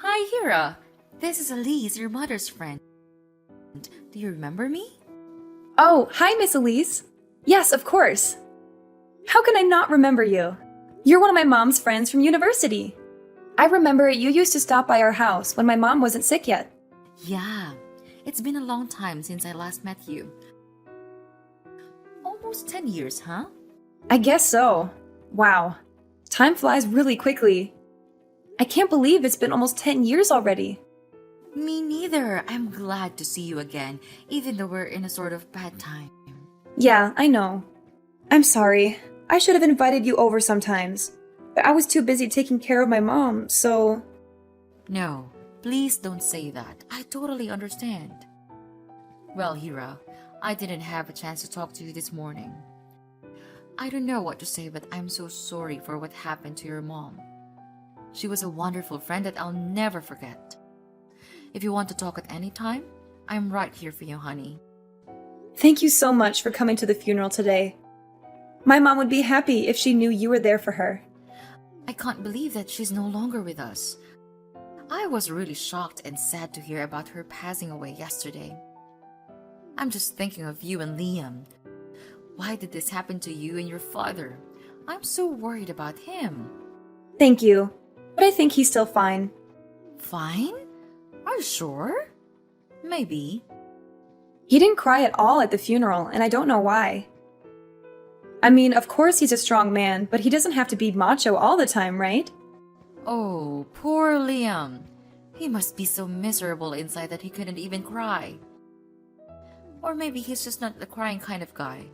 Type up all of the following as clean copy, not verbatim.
Hi, Hira. This is Elise, your mother's friend. Do you remember me? Oh, hi, Miss Elise. Yes, of course. How can I not remember you? You're one of my mom's friends from university. I remember you used to stop by our house when my mom wasn't sick yet. Yeah, it's been a long time since I last met you. Almost 10 years, huh? I guess so. Wow. Time flies really quickly. I can't believe it's been almost 10 years already. Me neither. I'm glad to see you again, even though we're in a sort of bad time. Yeah, I know. I'm sorry. I should have invited you over sometimes. But I was too busy taking care of my mom, so... No, please don't say that. I totally understand. Well, Hira, I didn't have a chance to talk to you this morning. I don't know what to say, but I'm so sorry for what happened to your mom. She was a wonderful friend that I'll never forget. If you want to talk at any time, I'm right here for you, honey. Thank you so much for coming to the funeral today. My mom would be happy if she knew you were there for her. I can't believe that she's no longer with us. I was really shocked and sad to hear about her passing away yesterday. I'm just thinking of you and Liam. Why did this happen to you and your father? I'm so worried about him. Thank you, but I think he's still fine. Fine? Are you sure? Maybe. He didn't cry at all at the funeral, and I don't know why. I mean, of course he's a strong man, but he doesn't have to be macho all the time, right? Oh, poor Liam. He must be so miserable inside that he couldn't even cry. Or maybe he's just not the crying kind of guy.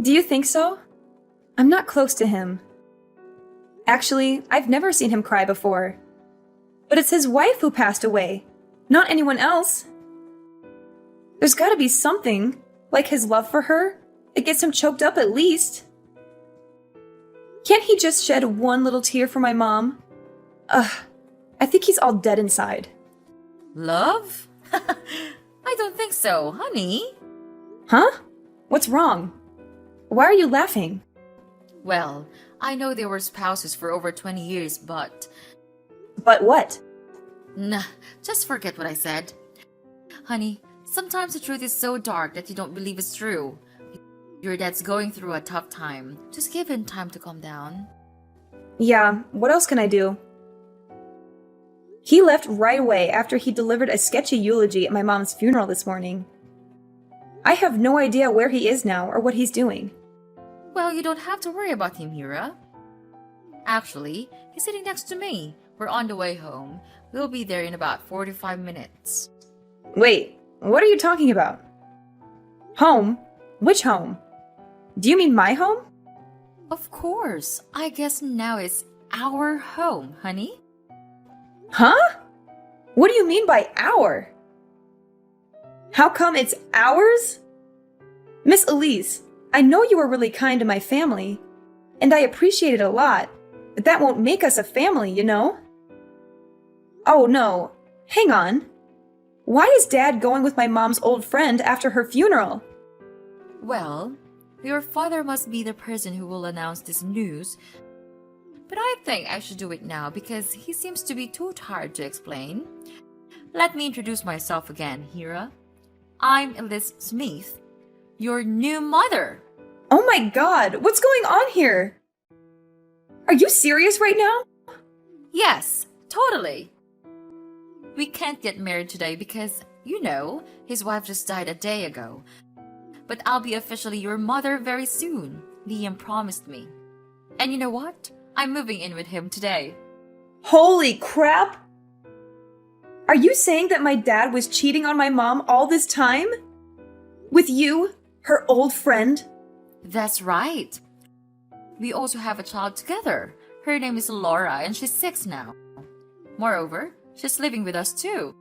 Do you think so? I'm not close to him. Actually, I've never seen him cry before. But it's his wife who passed away, not anyone else. There's gotta be something, like his love for her, that gets him choked up at least. Can't he just shed one little tear for my mom? Ugh, I think he's all dead inside. Love? I don't think so, honey. Huh? What's wrong? Why are you laughing? Well, I know they were spouses for over 20 years, but... But what? Nah, just forget what I said. Honey, sometimes the truth is so dark that you don't believe it's true. Your dad's going through a tough time. Just give him time to calm down. Yeah, what else can I do? He left right away after he delivered a sketchy eulogy at my mom's funeral this morning. I have no idea where he is now or what he's doing. Well, you don't have to worry about him, Hira. Actually, he's sitting next to me. We're on the way home. We'll be there in about 45 minutes. Wait, what are you talking about? Home? Which home? Do you mean my home? Of course. I guess now it's our home, honey. Huh? What do you mean by our? How come it's ours? Miss Elise, I know you were really kind to my family, and I appreciate it a lot, but that won't make us a family, you know? Oh no, hang on. Why is Dad going with my mom's old friend after her funeral? Well, your father must be the person who will announce this news, but I think I should do it now because he seems to be too tired to explain. Let me introduce myself again, Hira. I'm Elise Smith, your new mother. Oh my god, what's going on here? Are you serious right now? Yes, totally. We can't get married today because, you know, his wife just died a day ago. But I'll be officially your mother very soon, Liam promised me. And you know what? I'm moving in with him today. Holy crap! Are you saying that my dad was cheating on my mom all this time? With you, her old friend? That's right. We also have a child together. Her name is Laura and she's 6 now. Moreover, she's living with us too.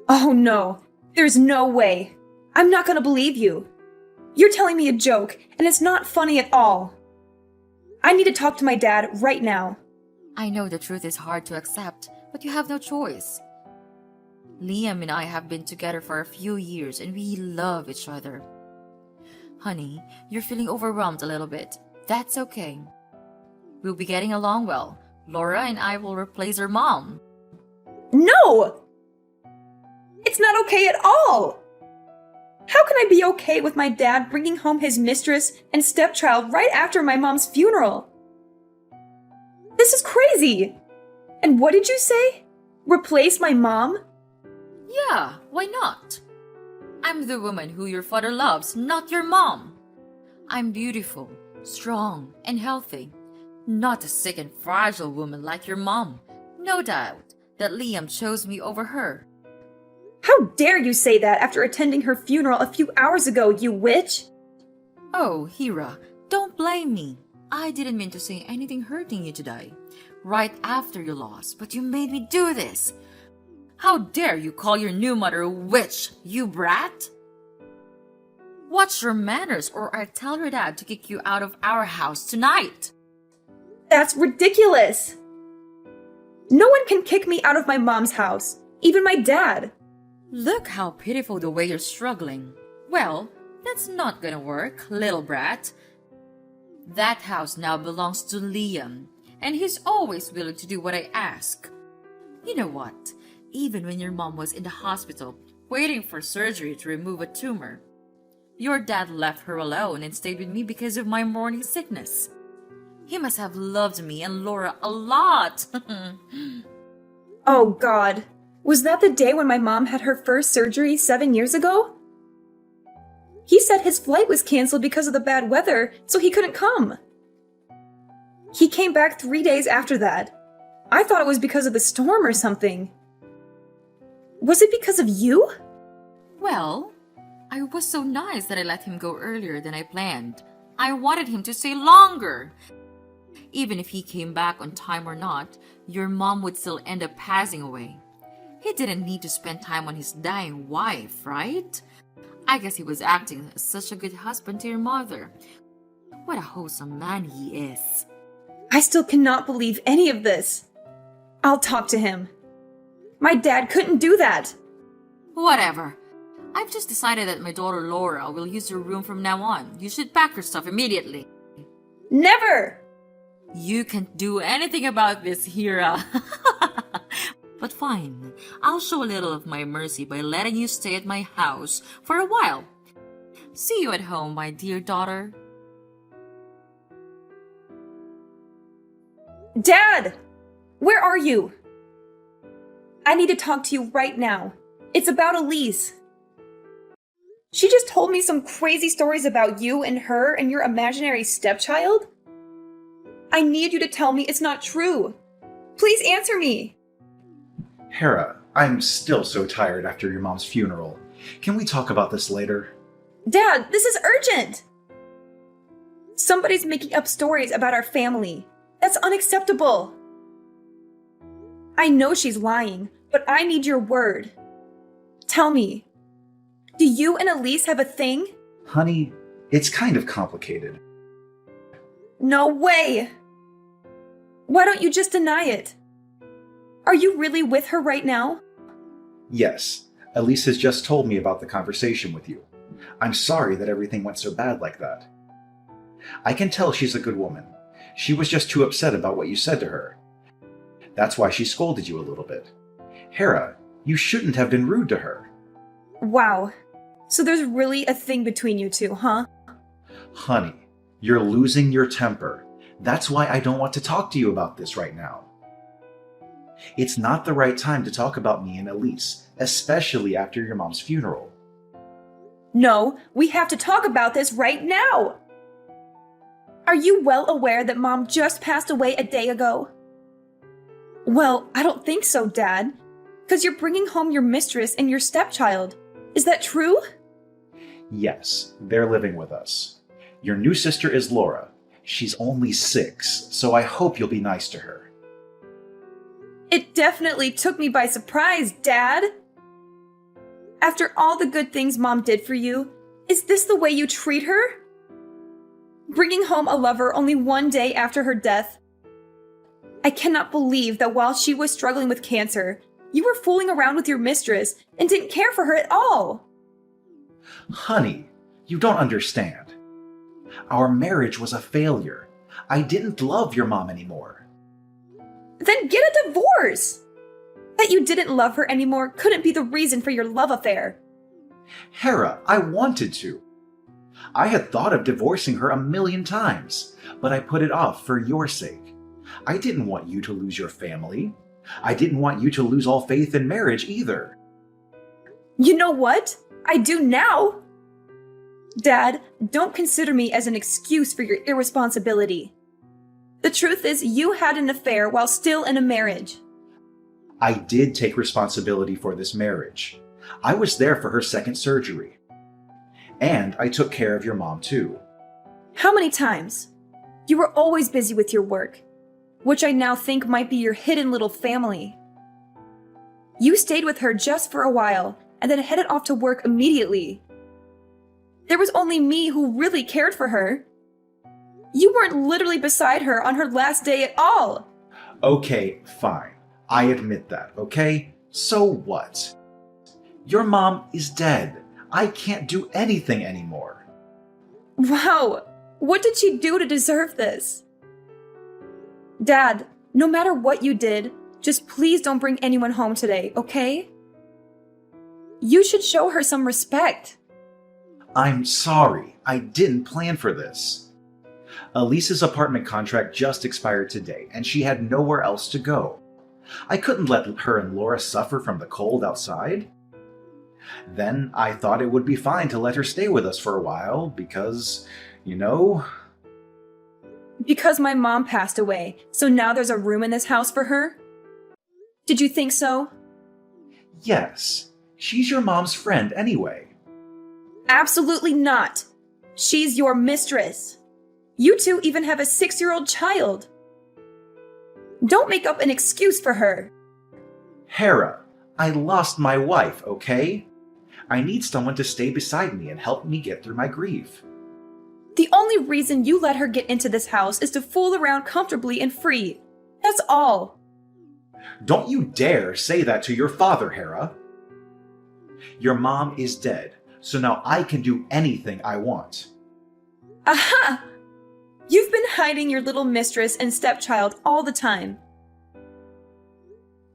Oh no, there's no way. I'm not gonna believe you. You're telling me a joke, and it's not funny at all. I need to talk to my dad right now. I know the truth is hard to accept, but you have no choice. Liam and I have been together for a few years and we love each other. Honey, you're feeling overwhelmed a little bit. That's okay. We'll be getting along well. Laura and I will replace her mom. No! It's not okay at all! How can I be okay with my dad bringing home his mistress and stepchild right after my mom's funeral? This is crazy! And what did you say? Replace my mom? Yeah, why not? I'm the woman who your father loves, not your mom. I'm beautiful, strong, and healthy. Not a sick and fragile woman like your mom. No doubt that Liam chose me over her. How dare you say that after attending her funeral a few hours ago, you witch? Oh, Hira, don't blame me. I didn't mean to say anything hurting you today, right after your loss, but you made me do this. How dare you call your new mother a witch, you brat? Watch your manners or I'll tell your dad to kick you out of our house tonight. That's ridiculous! No one can kick me out of my mom's house, even my dad. Look how pitiful the way you're struggling. Well, that's not gonna work, little brat. That house now belongs to Liam, and he's always willing to do what I ask. You know what? Even when your mom was in the hospital, waiting for surgery to remove a tumor, your dad left her alone and stayed with me because of my morning sickness. He must have loved me and Laura a lot. Oh God. Was that the day when my mom had her first surgery 7 years ago? He said his flight was canceled because of the bad weather, so he couldn't come. He came back 3 days after that. I thought it was because of the storm or something. Was it because of you? Well, I was so nice that I let him go earlier than I planned. I wanted him to stay longer. Even if he came back on time or not, your mom would still end up passing away. He didn't need to spend time on his dying wife, right? I guess he was acting as such a good husband to your mother. What a wholesome man he is. I still cannot believe any of this. I'll talk to him. My dad couldn't do that. Whatever. I've just decided that my daughter Laura will use your room from now on. You should pack your stuff immediately. Never! You can't do anything about this, Hira. But fine, I'll show a little of my mercy by letting you stay at my house for a while. See you at home, my dear daughter. Dad! Where are you? I need to talk to you right now. It's about Elise. She just told me some crazy stories about you and her and your imaginary stepchild. I need you to tell me it's not true. Please answer me. Hera, I'm still so tired after your mom's funeral. Can we talk about this later? Dad, this is urgent! Somebody's making up stories about our family. That's unacceptable. I know she's lying, but I need your word. Tell me, do you and Elise have a thing? Honey, it's kind of complicated. No way! Why don't you just deny it? Are you really with her right now? Yes, Elise has just told me about the conversation with you. I'm sorry that everything went so bad like that. I can tell she's a good woman. She was just too upset about what you said to her. That's why she scolded you a little bit. Hera, you shouldn't have been rude to her. Wow. So there's really a thing between you two, huh? Honey, you're losing your temper. That's why I don't want to talk to you about this right now. It's not the right time to talk about me and Elise, especially after your mom's funeral. No, we have to talk about this right now! Are you well aware that Mom just passed away a day ago? Well, I don't think so, Dad. Because you're bringing home your mistress and your stepchild. Is that true? Yes, they're living with us. Your new sister is Laura. She's only 6, so I hope you'll be nice to her. It definitely took me by surprise, Dad. After all the good things Mom did for you, is this the way you treat her? Bringing home a lover only one day after her death. I cannot believe that while she was struggling with cancer, you were fooling around with your mistress and didn't care for her at all. Honey, you don't understand. Our marriage was a failure. I didn't love your mom anymore. Then get a divorce! That you didn't love her anymore couldn't be the reason for your love affair. Hera, I wanted to. I had thought of divorcing her 1,000,000 times, but I put it off for your sake. I didn't want you to lose your family. I didn't want you to lose all faith in marriage either. You know what? I do now! Dad, don't consider me as an excuse for your irresponsibility. The truth is, you had an affair while still in a marriage. I did take responsibility for this marriage. I was there for her second surgery. And I took care of your mom too. How many times? You were always busy with your work, which I now think might be your hidden little family. You stayed with her just for a while and then headed off to work immediately. There was only me who really cared for her. You weren't literally beside her on her last day at all. Okay, fine. I admit that, okay? So what? Your mom is dead. I can't do anything anymore. Wow, what did she do to deserve this? Dad, no matter what you did, just please don't bring anyone home today, okay? You should show her some respect. I'm sorry. I didn't plan for this. Elise's apartment contract just expired today, and she had nowhere else to go. I couldn't let her and Laura suffer from the cold outside. Then I thought it would be fine to let her stay with us for a while because, you know... Because my mom passed away, so now there's a room in this house for her? Did you think so? Yes. She's your mom's friend anyway. Absolutely not. She's your mistress. You two even have a 6-year-old child. Don't make up an excuse for her. Hera, I lost my wife, okay? I need someone to stay beside me and help me get through my grief. The only reason you let her get into this house is to fool around comfortably and free. That's all. Don't you dare say that to your father, Hera. Your mom is dead, so now I can do anything I want. Aha! You've been hiding your little mistress and stepchild all the time.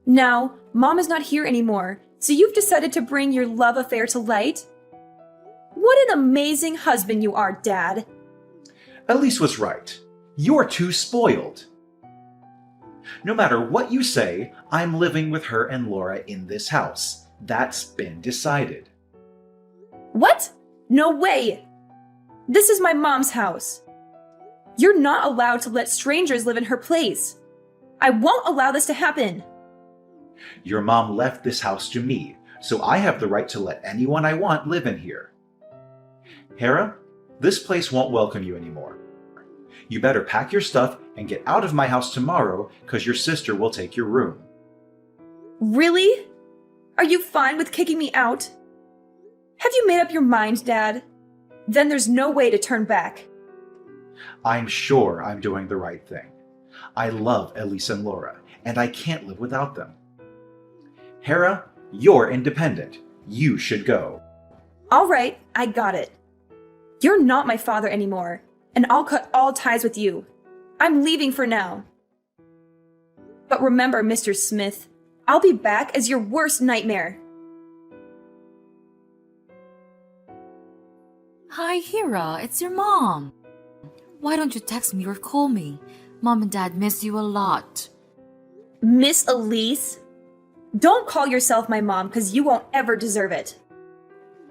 Now, Mom is not here anymore, so you've decided to bring your love affair to light? What an amazing husband you are, Dad. Elise was right. You're too spoiled. No matter what you say, I'm living with her and Laura in this house. That's been decided. What? No way! This is my mom's house. You're not allowed to let strangers live in her place. I won't allow this to happen. Your mom left this house to me, so I have the right to let anyone I want live in here. Hera, this place won't welcome you anymore. You better pack your stuff and get out of my house tomorrow, because your sister will take your room. Really? Are you fine with kicking me out? Have you made up your mind, Dad? Then there's no way to turn back. I'm sure I'm doing the right thing. I love Elise and Laura, and I can't live without them. Hera, you're independent. You should go. All right, I got it. You're not my father anymore, and I'll cut all ties with you. I'm leaving for now. But remember, Mr. Smith, I'll be back as your worst nightmare. Hi, Hera, it's your mom. Why don't you text me or call me? Mom and Dad miss you a lot. Miss Elise? Don't call yourself my mom, because you won't ever deserve it.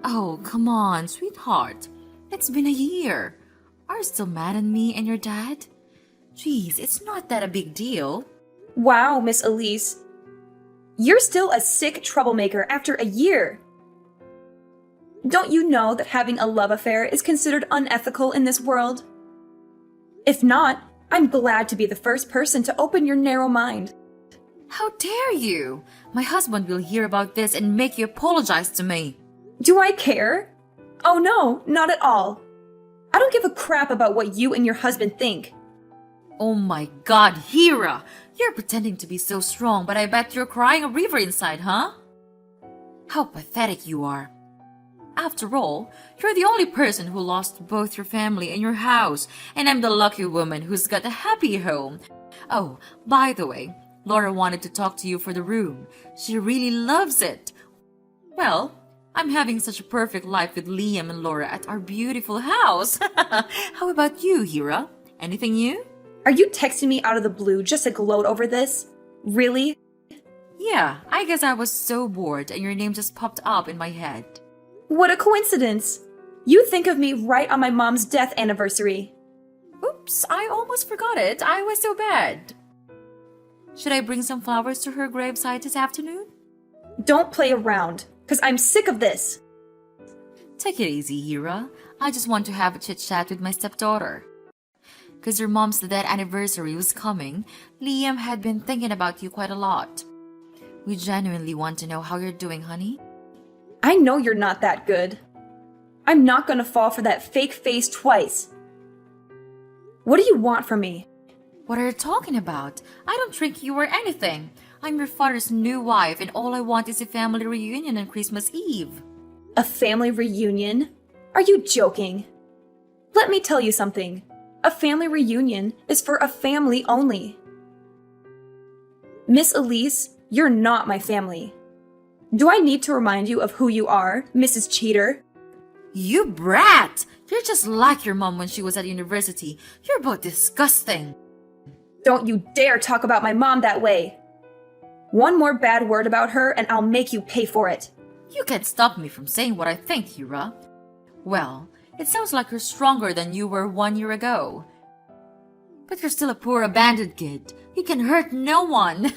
Oh, come on, sweetheart. It's been a year. Are you still mad at me and your dad? Jeez, it's not that a big deal. Wow, Miss Elise. You're still a sick troublemaker after a year. Don't you know that having a love affair is considered unethical in this world? If not, I'm glad to be the first person to open your narrow mind. How dare you? My husband will hear about this and make you apologize to me. Do I care? Oh no, not at all. I don't give a crap about what you and your husband think. Oh my god, Hera! You're pretending to be so strong, but I bet you're crying a river inside, huh? How pathetic you are. After all, you're the only person who lost both your family and your house, and I'm the lucky woman who's got a happy home. Oh, by the way, Laura wanted to talk to you for the room. She really loves it. Well, I'm having such a perfect life with Liam and Laura at our beautiful house. How about you, Hira? Anything new? Are you texting me out of the blue just to gloat over this? Really? Yeah, I guess I was so bored and your name just popped up in my head. What a coincidence! You think of me right on my mom's death anniversary. Oops, I almost forgot it. I was so bad. Should I bring some flowers to her gravesite this afternoon? Don't play around, because I'm sick of this. Take it easy, Hira. I just want to have a chit-chat with my stepdaughter. Because your mom's death anniversary was coming, Liam had been thinking about you quite a lot. We genuinely want to know how you're doing, honey. I know you're not that good. I'm not gonna fall for that fake face twice. What do you want from me? What are you talking about? I don't trick you or anything. I'm your father's new wife and all I want is a family reunion on Christmas Eve. A family reunion? Are you joking? Let me tell you something. A family reunion is for a family only. Miss Elise, you're not my family. Do I need to remind you of who you are, Mrs. Cheater? You brat! You're just like your mom when she was at university. You're both disgusting. Don't you dare talk about my mom that way. One more bad word about her and I'll make you pay for it. You can't stop me from saying what I think, Hira. Well, it sounds like you're stronger than you were 1 year ago. But you're still a poor abandoned kid. You can hurt no one.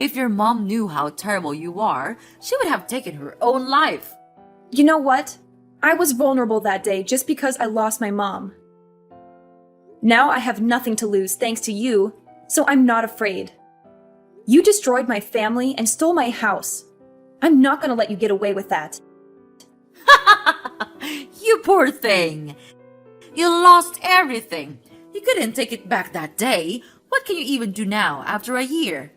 If your mom knew how terrible you are, she would have taken her own life. You know what? I was vulnerable that day just because I lost my mom. Now I have nothing to lose thanks to you, so I'm not afraid. You destroyed my family and stole my house. I'm not gonna let you get away with that. You poor thing. You lost everything. You couldn't take it back that day. What can you even do now after a year?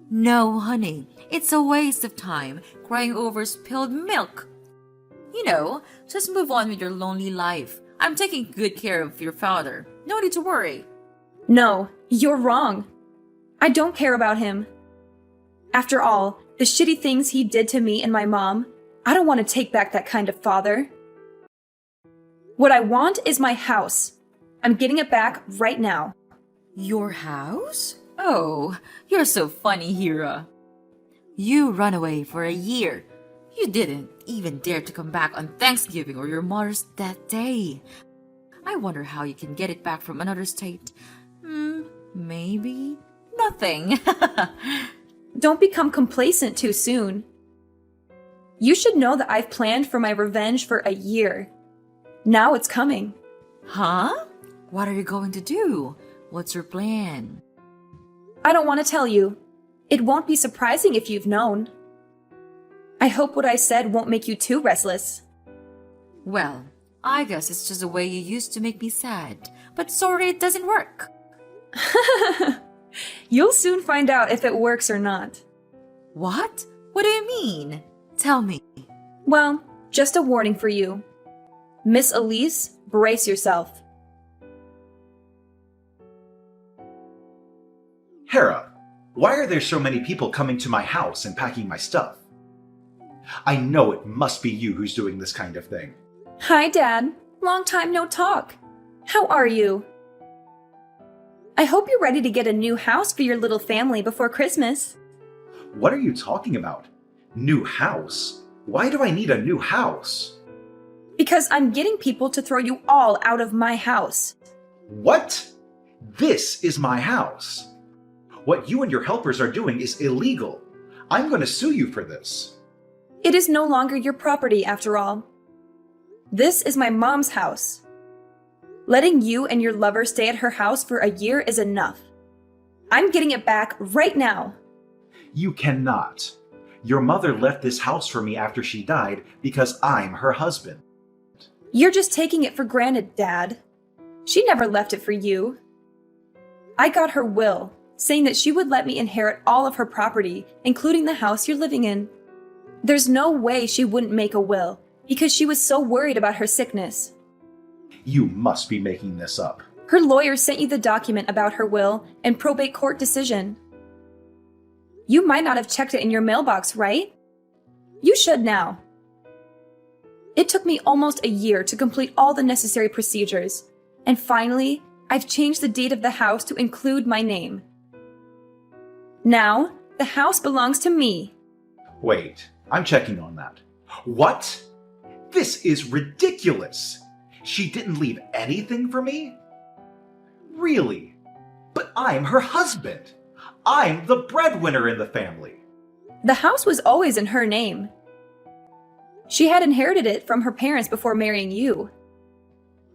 No, honey, it's a waste of time crying over spilled milk. You know, just move on with your lonely life. I'm taking good care of your father. No need to worry. No, you're wrong. I don't care about him. After all, the shitty things he did to me and my mom, I don't want to take back that kind of father. What I want is my house. I'm getting it back right now. Your house? Oh, you're so funny, Hira. You ran away for a year. You didn't even dare to come back on Thanksgiving or your mother's death day. I wonder how you can get it back from another state. Maybe nothing. Don't become complacent too soon. You should know that I've planned for my revenge for a year. Now it's coming. Huh? What are you going to do? What's your plan? I don't want to tell you. It won't be surprising if you've known. I hope what I said won't make you too restless. Well, I guess it's just a way you used to make me sad. But sorry, it doesn't work. You'll soon find out if it works or not. What? What do you mean? Tell me. Well, just a warning for you. Miss Elise, brace yourself. Hera, why are there so many people coming to my house and packing my stuff? I know it must be you who's doing this kind of thing. Hi, Dad. Long time no talk. How are you? I hope you're ready to get a new house for your little family before Christmas. What are you talking about? New house? Why do I need a new house? Because I'm getting people to throw you all out of my house. What? This is my house. What you and your helpers are doing is illegal. I'm going to sue you for this. It is no longer your property, after all. This is my mom's house. Letting you and your lover stay at her house for a year is enough. I'm getting it back right now. You cannot. Your mother left this house for me after she died because I'm her husband. You're just taking it for granted, Dad. She never left it for you. I got her will, saying that she would let me inherit all of her property, including the house you're living in. There's no way she wouldn't make a will, because she was so worried about her sickness. You must be making this up. Her lawyer sent you the document about her will and probate court decision. You might not have checked it in your mailbox, right? You should now. It took me almost a year to complete all the necessary procedures, and finally, I've changed the deed of the house to include my name. Now, the house belongs to me. Wait, I'm checking on that. What? This is ridiculous! She didn't leave anything for me? Really? But I'm her husband! I'm the breadwinner in the family! The house was always in her name. She had inherited it from her parents before marrying you.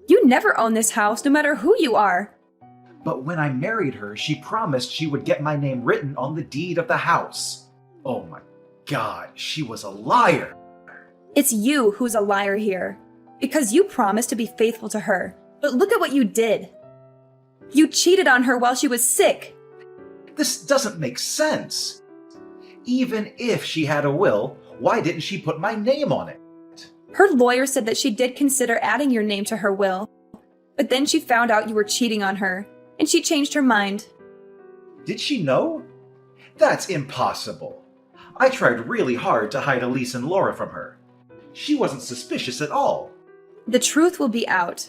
You never own this house, no matter who you are. But when I married her, she promised she would get my name written on the deed of the house. Oh my God, she was a liar! It's you who's a liar here, because you promised to be faithful to her. But look at what you did. You cheated on her while she was sick. This doesn't make sense. Even if she had a will, why didn't she put my name on it? Her lawyer said that she did consider adding your name to her will, but then she found out you were cheating on her, and she changed her mind. Did she know? That's impossible. I tried really hard to hide Elise and Laura from her. She wasn't suspicious at all. The truth will be out.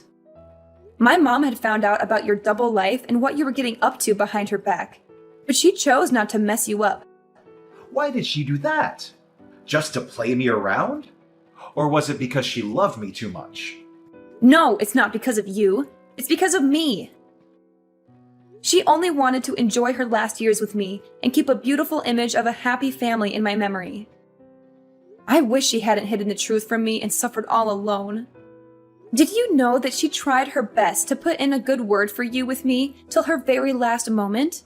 My mom had found out about your double life and what you were getting up to behind her back, but she chose not to mess you up. Why did she do that? Just to play me around? Or was it because she loved me too much? No, it's not because of you. It's because of me. She only wanted to enjoy her last years with me and keep a beautiful image of a happy family in my memory. I wish she hadn't hidden the truth from me and suffered all alone. Did you know that she tried her best to put in a good word for you with me till her very last moment?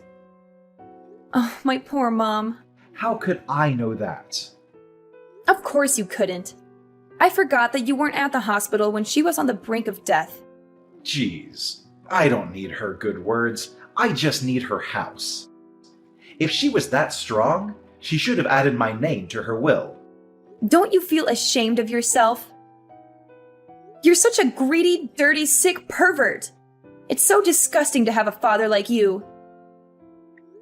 Oh, my poor mom. How could I know that? Of course you couldn't. I forgot that you weren't at the hospital when she was on the brink of death. Jeez, I don't need her good words. I just need her house. If she was that strong, she should have added my name to her will. Don't you feel ashamed of yourself? You're such a greedy, dirty, sick pervert. It's so disgusting to have a father like you.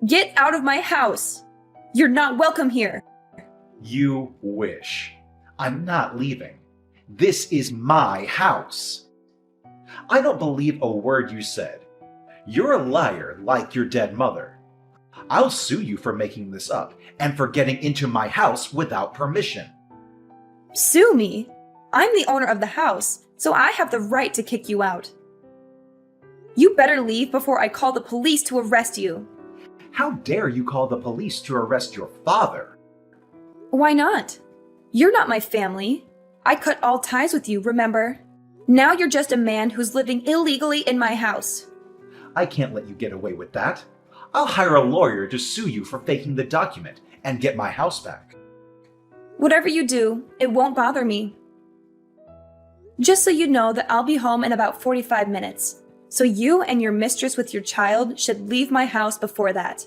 Get out of my house. You're not welcome here. You wish. I'm not leaving. This is my house. I don't believe a word you said. You're a liar like your dead mother. I'll sue you for making this up and for getting into my house without permission. Sue me? I'm the owner of the house, so I have the right to kick you out. You better leave before I call the police to arrest you. How dare you call the police to arrest your father? Why not? You're not my family. I cut all ties with you, remember? Now you're just a man who's living illegally in my house. I can't let you get away with that. I'll hire a lawyer to sue you for faking the document and get my house back. Whatever you do, it won't bother me. Just so you know that I'll be home in about 45 minutes, so you and your mistress with your child should leave my house before that.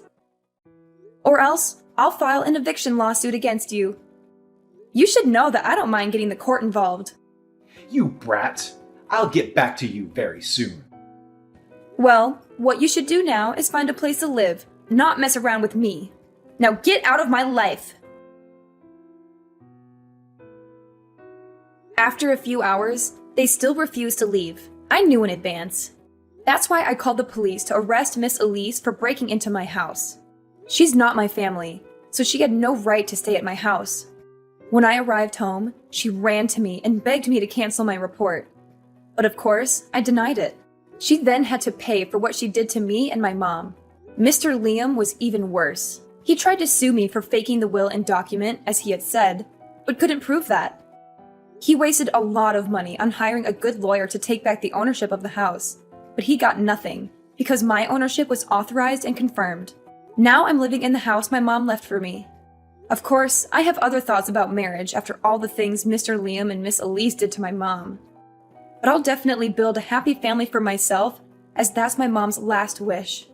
Or else, I'll file an eviction lawsuit against you. You should know that I don't mind getting the court involved. You brat! I'll get back to you very soon. Well, what you should do now is find a place to live, not mess around with me. Now get out of my life! After a few hours, they still refused to leave. I knew in advance. That's why I called the police to arrest Miss Elise for breaking into my house. She's not my family, so she had no right to stay at my house. When I arrived home, she ran to me and begged me to cancel my report. But of course, I denied it. She then had to pay for what she did to me and my mom. Mr. Liam was even worse. He tried to sue me for faking the will and document, as he had said, but couldn't prove that. He wasted a lot of money on hiring a good lawyer to take back the ownership of the house, but he got nothing because my ownership was authorized and confirmed. Now I'm living in the house my mom left for me. Of course, I have other thoughts about marriage after all the things Mr. Liam and Miss Elise did to my mom. But I'll definitely build a happy family for myself, as that's my mom's last wish.